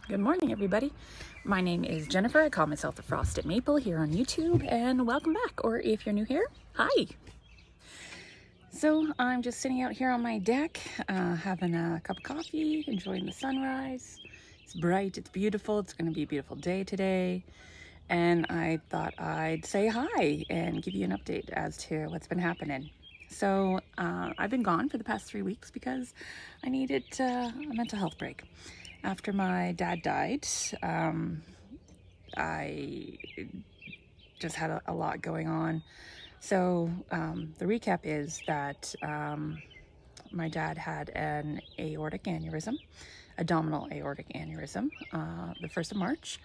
Good morning, everybody. My name is Jennifer. I call myself the Frosted Maple here on YouTube, and welcome back. Or if you're new here, hi. So I'm just sitting out here on my deck, having a cup of coffee, enjoying the sunrise. It's bright, it's beautiful, it's going to be a beautiful day today. And I thought I'd say hi and give you an update as to what's been happening. So I've been gone for the past 3 weeks because I needed a mental health break. After my dad died, I just had a lot going on. So the recap is that my dad had an aortic aneurysm, abdominal aortic aneurysm, the 1st of March.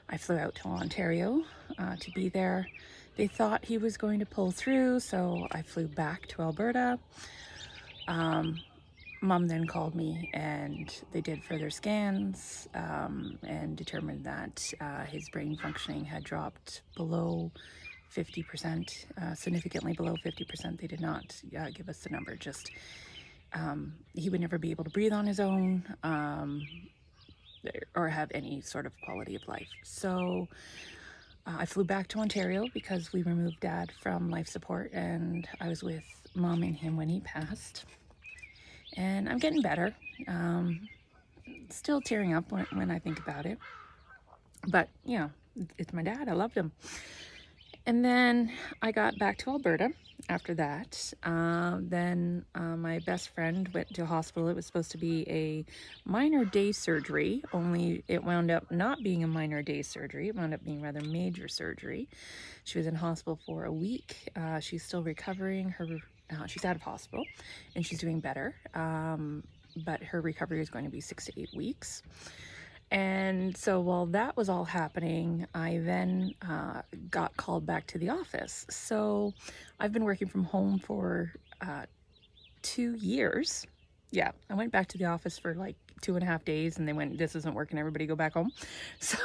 I flew out to Ontario to be there. They thought he was going to pull through, so I flew back to Alberta. Mom then called me and they did further scans and determined that his brain functioning had dropped below 50%, significantly below 50%. They did not give us the number, just he would never be able to breathe on his own or have any sort of quality of life. So I flew back to Ontario because we removed Dad from life support, and I was with Mom and him when he passed. And I'm getting better. Still tearing up when I think about it. But, you know, it's my dad. I loved him. And then I got back to Alberta after that. Then my best friend went to a hospital. It was supposed to be a minor day surgery, only it wound up not being a minor day surgery. It wound up being rather major surgery. She was in hospital for a week. She's still recovering. She's out of hospital and she's doing better. But her recovery is going to be 6 to 8 weeks. And so while that was all happening, I then got called back to the office. So I've been working from home for 2 years. Yeah, I went back to the office for like 2.5 days and they went, "This isn't working, everybody go back home." So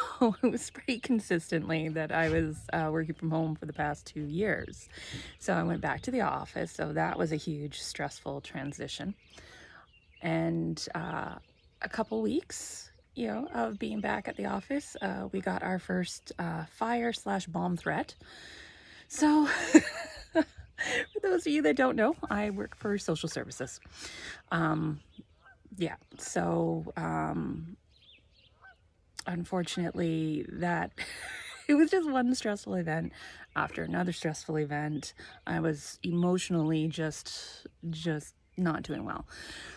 it was pretty consistently that I was working from home for the past 2 years. So I went back to the office. So that was a huge stressful transition. And a couple weeks, you know, of being back at the office, we got our first fire/bomb threat. So for those of you that don't know, I work for social services. Yeah, so unfortunately that it was just one stressful event after another stressful event. I was emotionally just not doing well.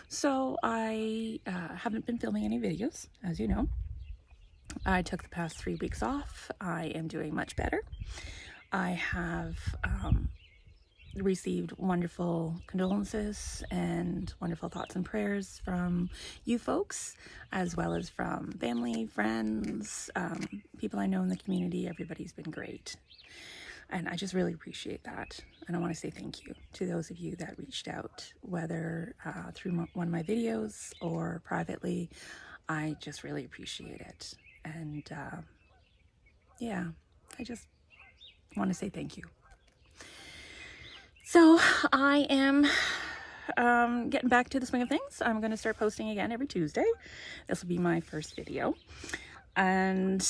So I haven't been filming any videos, as you know. I took the past 3 weeks off. I am doing much better. I have received wonderful condolences and wonderful thoughts and prayers from you folks, as well as from family, friends, people I know in the community. Everybody's been great. And I just really appreciate that. And I want to say thank you to those of you that reached out, whether through one of my videos or privately. I just really appreciate it. And yeah, I just want to say thank you. So I am getting back to the swing of things. I'm going to start posting again every Tuesday. This will be my first video. And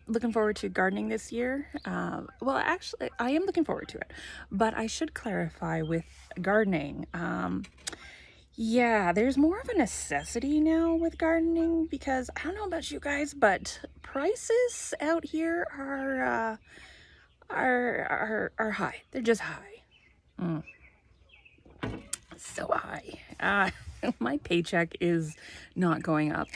looking forward to gardening this year. Well, actually, I am looking forward to it. But I should clarify with gardening. Yeah, there's more of a necessity now with gardening because I don't know about you guys, but prices out here are high. They're just high. So high. My paycheck is not going up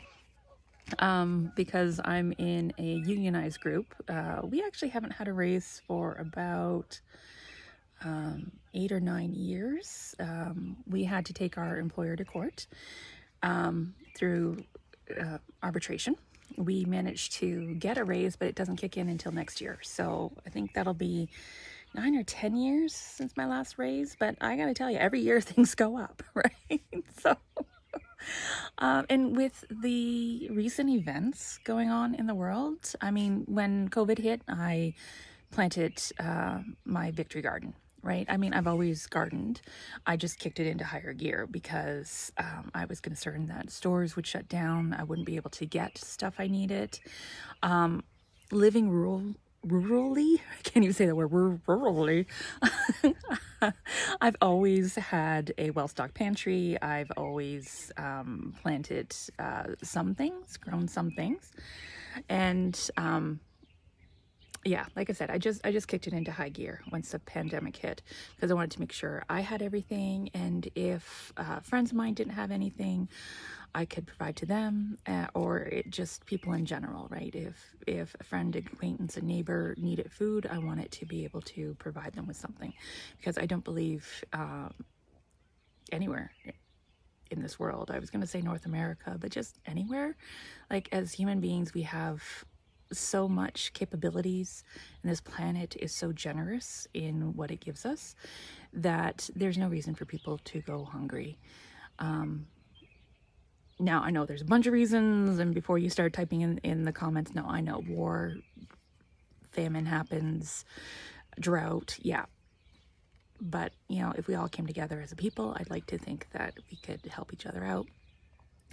because I'm in a unionized group. We actually haven't had a raise for about 8 or 9 years. We had to take our employer to court through arbitration. We managed to get a raise, but it doesn't kick in until next year. So I think that'll be 9 or 10 years since my last raise. But I gotta tell you, every year things go up, right? So, and with the recent events going on in the world, I mean, when COVID hit, I planted my victory garden, right? I mean, I've always gardened. I just kicked it into higher gear because I was concerned that stores would shut down. I wouldn't be able to get stuff I needed. Living rurally, I can't even say the word, rurally. I've always had a well-stocked pantry. I've always planted some things, grown some things. And yeah, like I said, I just kicked it into high gear once the pandemic hit because I wanted to make sure I had everything, and if friends of mine didn't have anything, I could provide to them, or just people in general, right? If a friend, acquaintance, a neighbor needed food, I wanted to be able to provide them with something, because I don't believe anywhere in this world, I was going to say North America, but just anywhere, like as human beings, we have so much capabilities, and this planet is so generous in what it gives us that there's no reason for people to go hungry. Now, I know there's a bunch of reasons, and before you start typing in the comments, no, I know war, famine happens, drought, yeah. But, you know, if we all came together as a people, I'd like to think that we could help each other out.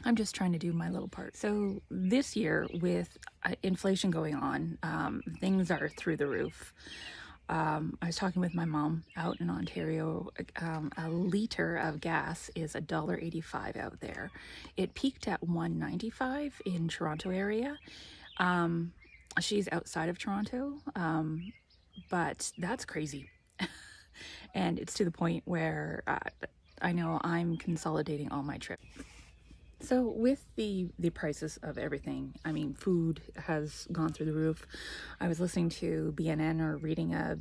I'm just trying to do my little part. So this year, with inflation going on, things are through the roof. I was talking with my mom out in Ontario. A liter of gas is $1.85 out there. It peaked at $1.95 in Toronto area. She's outside of Toronto, but that's crazy. And it's to the point where I know I'm consolidating all my trips. So with the prices of everything, I mean, food has gone through the roof. I was listening to BNN, or reading a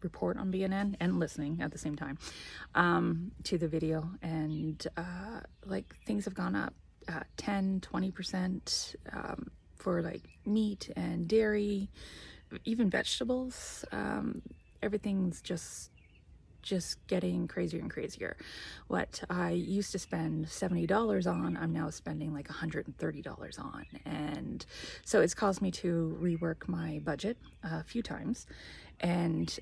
report on BNN and listening at the same time to the video, and like things have gone up 10-20% for like meat and dairy, even vegetables. Everything's just getting crazier and crazier. What I used to spend $70 on, I'm now spending like $130 on. And so it's caused me to rework my budget a few times and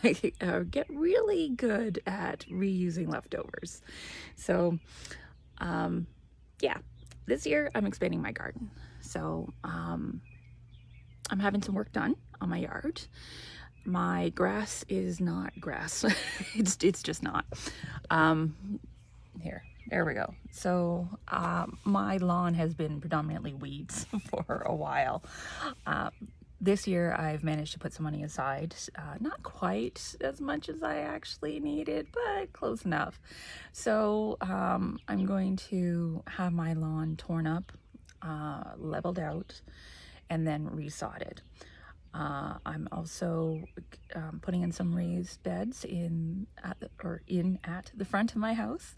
get really good at reusing leftovers. So yeah, this year I'm expanding my garden. So I'm having some work done on my yard. My grass is not grass. it's just not. There we go. So my lawn has been predominantly weeds for a while. This year I've managed to put some money aside, not quite as much as I actually needed, but close enough. So I'm going to have my lawn torn up, leveled out, and then resodded. I'm also putting in some raised beds at the front of my house.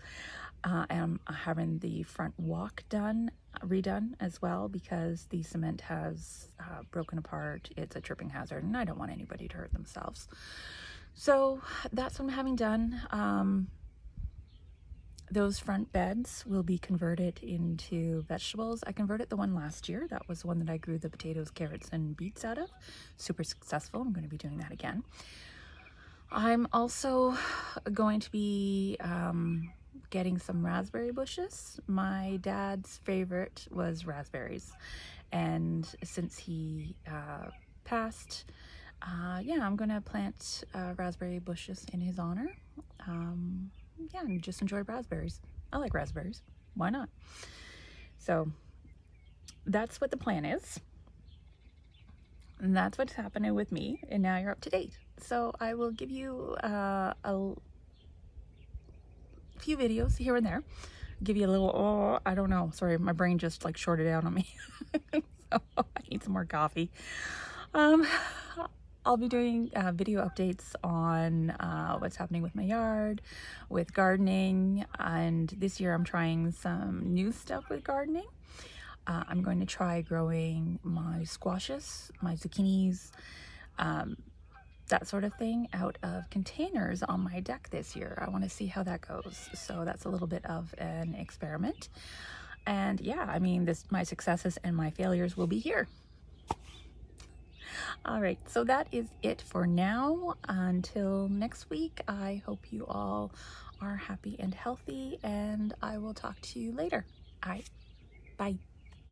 And I'm having the front walk redone as well, because the cement has broken apart. It's a tripping hazard, and I don't want anybody to hurt themselves. So that's what I'm having done. Those front beds will be converted into vegetables. I converted the one last year. That was the one that I grew the potatoes, carrots, and beets out of. Super successful. I'm going to be doing that again. I'm also going to be getting some raspberry bushes. My dad's favorite was raspberries. And since he passed, yeah, I'm going to plant raspberry bushes in his honor. Yeah, and just enjoy raspberries. I like raspberries. Why not? So that's what the plan is. And that's what's happening with me. And now you're up to date. So I will give you a few videos here and there. Give you a little, I don't know. Sorry, my brain just like shorted out on me. So I need some more coffee. I'll be doing video updates on what's happening with my yard, with gardening, and this year I'm trying some new stuff with gardening. I'm going to try growing my squashes, my zucchinis, that sort of thing out of containers on my deck this year. I want to see how that goes. So that's a little bit of an experiment. And yeah, I mean, my successes and my failures will be here. All right, so that is it for now. Until next week, I hope you all are happy and healthy, and I will talk to you later. All right, bye.